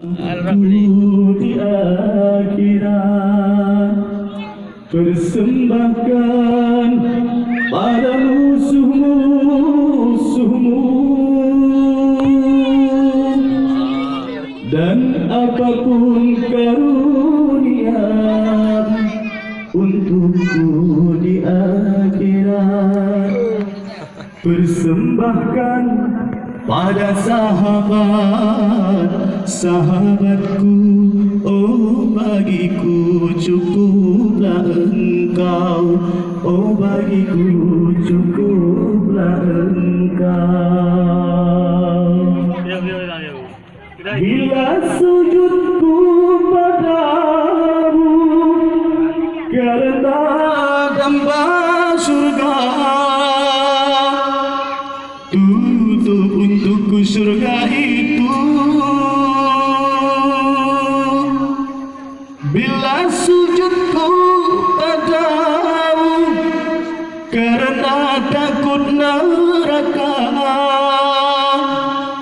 Di akhirat persembahkan pada musuh-musuhmu, dan apapun karunia untukku di akhirat, persembahkan pada sahabatku, oh bagiku cukuplah engkau, oh bagiku cukuplah engkau. Bila sujudku padamu karena hamba surga, tutup untukku surga itu. Bila sujudku padamu karena takut neraka,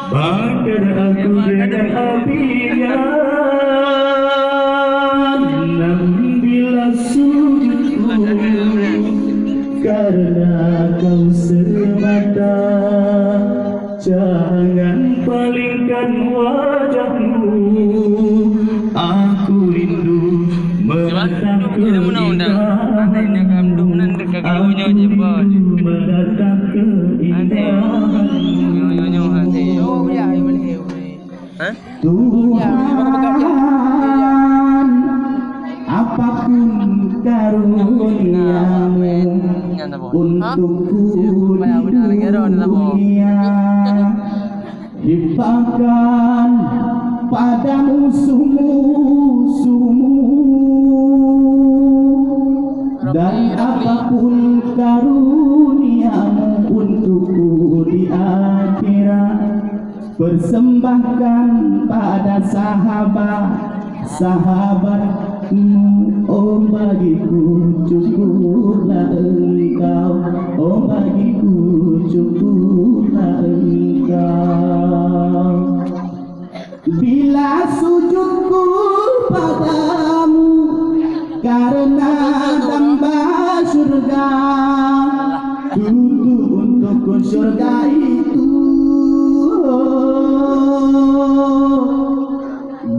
bakar aku dengan apinya. Namun bila sujudku karena kau semata, jangan palingkan wajahmu. Aku rindu menatap keindahan, aku rindu menatap keindahan. Tuhan, apapun karuniamu untukku di dunia, limpahkan pada musuh-musuhmu, dan apapun karuniamu untukku di akhirat, persembahkan pada sahabatmu, oh bagiku cukuplah engkau, oh bagiku cukuplah engkau. Bila sujudku padamu karena hamba surga, tutup untukku surga itu.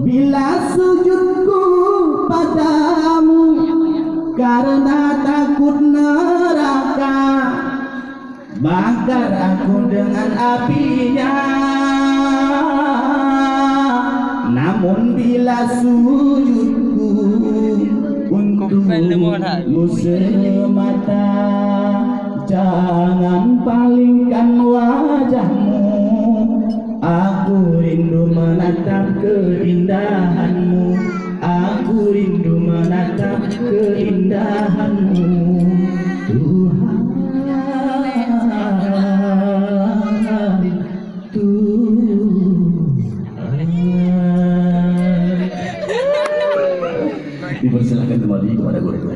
Bila sujudku padamu karena takut neraka, bakar aku dengan apinya. Namun bila sujudku untukmu semata, jangan palingkan wajahmu. Aku rindu menatap keindahanmu, aku rindu menatap keindahanmu. Tuhan, dipersilakan kembali kepada guru.